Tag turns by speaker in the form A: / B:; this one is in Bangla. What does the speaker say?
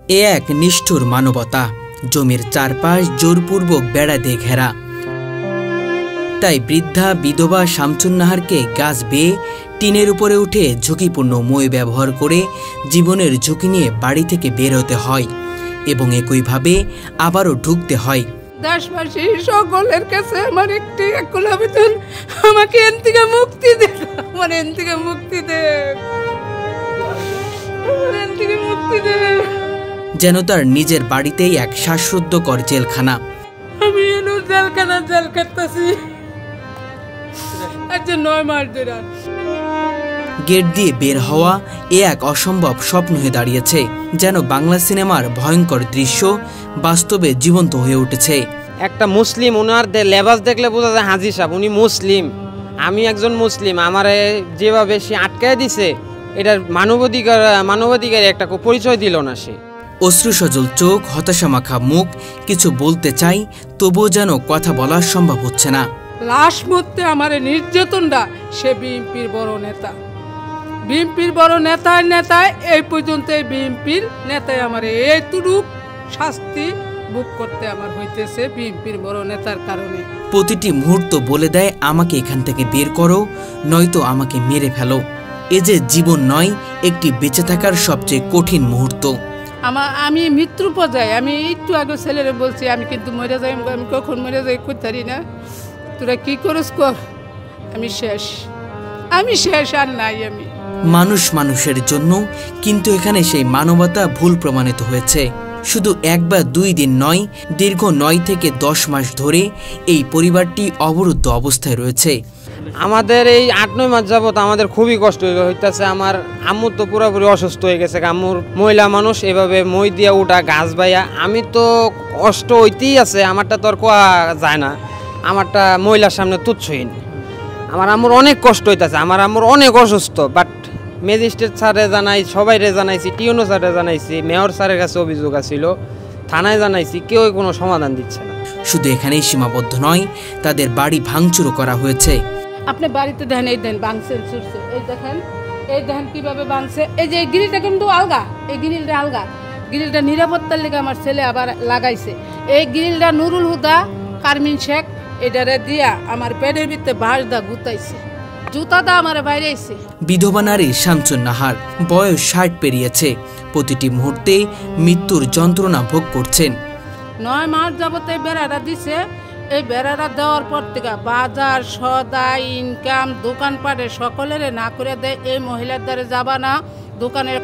A: এ এক নিষ্ঠুর মানবতা। জমির চারপাশ জোরপূর্বক বেড়া দিয়ে ঘেরা। তাই বৃদ্ধা বিধবা শামসুন্নাহারকে গাছ বেয়ে টিনের উপরে উঠে ঝুঁকিপূর্ণ মই ব্যবহার করে জীবনের ঝুঁকি নিয়ে বাড়ি থেকে বের হতে হয় এবং একইভাবে আবারও ঢুকতে হয়।
B: দেশবাসী সকলের কাছে আমার একটি আকুল আবেদন, আমাকে এর থেকে মুক্তি দে, আমার এর থেকে মুক্তি দে, এর থেকে মুক্তি দে।
A: যেন তার নিজের বাড়িতেই এক শ্বাসরুদ্ধকর জেলখানা।
B: আমি এনো জেল কাটতেছি আচ্ছা 9 মাস ধরে।
A: গেট দিয়ে বের হওয়া এ এক অসম্ভব স্বপ্ন হয়ে দাঁড়িয়েছে। যেন বাংলা সিনেমার ভয়ঙ্কর দৃশ্য বাস্তবে জীবন্ত হয়ে উঠেছে।
C: একটা মুসলিম, ওনার লেবাস দেখলে বোঝা যায় হাজি সাহেব উনি মুসলিম, আমি একজন মুসলিম। আমারে যেভাবে সে আটকায় দিছে, এটার মানবাধিকার একটা পরিচয় দিল না সে।
A: অশ্রুসজল চোখ, হতাশামাখা মুখ, কিছু বলতে চাই তবুও যেন কথা বলা সম্ভব হচ্ছে না।
B: লাশ মধ্যে আমার নির্যাতনটা, সে বিএনপির বড় নেতা, বিএনপির বড় নেতায় এই পর্যন্ত বিএনপির নেতায় আমার এইটুক শাস্তি বুক করতে আমার হইতেছে বিএনপির বড় নেতার কারণে।
A: প্রতিটি মুহূর্ত বলে দেয় আমাকে এখান থেকে বের করো, নয়তো আমাকে মেরে ফেলো। এ যে জীবন নয়, একটি বেঁচে থাকার সবচেয়ে কঠিন মুহূর্ত।
B: আমি মৃত্যু পর্যায়ে, আমি একটু আগে ছেলেরে বলছি আমি কিন্তু মরে যাই, আমি কখন মরে যাই করতে পারি না, তোরা কি করিস কর, আমি শেষ আর নাই আমি।
A: মানুষ মানুষের জন্য, কিন্তু এখানে সেই মানবতা ভুল প্রমাণিত হয়েছে। শুধু 1 বা 2 দিন নয়, দীর্ঘ 9 থেকে 10 মাস ধরে এই পরিবারটি অবরুদ্ধ অবস্থায় রয়েছে।
C: আমাদের এই 8-9 মাস যাবত আমাদের খুবই কষ্ট হইতেছে। আমার আম্মু তো পুরোপুরি অসুস্থ হয়ে গেছে। আম্মুর মহিলা মানুষ, এভাবে মই দিয়া উঠা গাছ বাইয়া, আমি তো কষ্ট হইতেই আছে, আমারটা তো আর কোয়া যায় না, আমারটা মহিলার সামনে তুচ্ছহীন। আমার আম্মুর অনেক কষ্ট হইতেছে, আমার আম্মুর অনেক অসুস্থ। বাট ম্যাজিস্ট্রেট স্যারে জানাই, সবাইরে জানাইছি, টিউনো স্যারে জানাইছি, মেয়র স্যারের কাছে অভিযোগ আছিল, থানায় জানাইছি, কেউ কোনো সমাধান দিচ্ছে না।
A: শুধু এখানেই সীমাবদ্ধ নয়, তাদের বাড়ি ভাঙচুরও করা হয়েছে।
B: আপনি বাড়িতে দেখেন, এই দেন ভাঙছে, এই দেখেন কিভাবে ভাঙছে। এই যে গ্রিলটা কিন্তু আলগা, এই গ্রিলটা আলগা, গ্রিলটা নিরাপত্তার লেগে আমার ছেলে আবার লাগাইছে। এই গ্রিলটা নুরুল হুদা, কারমিন শেখ এটারে দিয়া আমার পেটের ভিতরে বাঁশ দা গুতাইছে, জুতা দা আমার বাইরে আইছে।
A: বিধবা নারী শামসুন্নাহার, বয়স 60 পেরিয়েছে। প্রতিটি মুহূর্তে মৃত্যুর যন্ত্রণা ভোগ করছেন।
B: 9 মাস যাবত এই বেড়াটা দিছে। এই বেড়াটা দেওয়ার পর থেকে বাজার সদা ইনকাম দোকানপাটে সকলের না করে দেয়। এই মহিলার দ্বারা যাবা না, দোকানের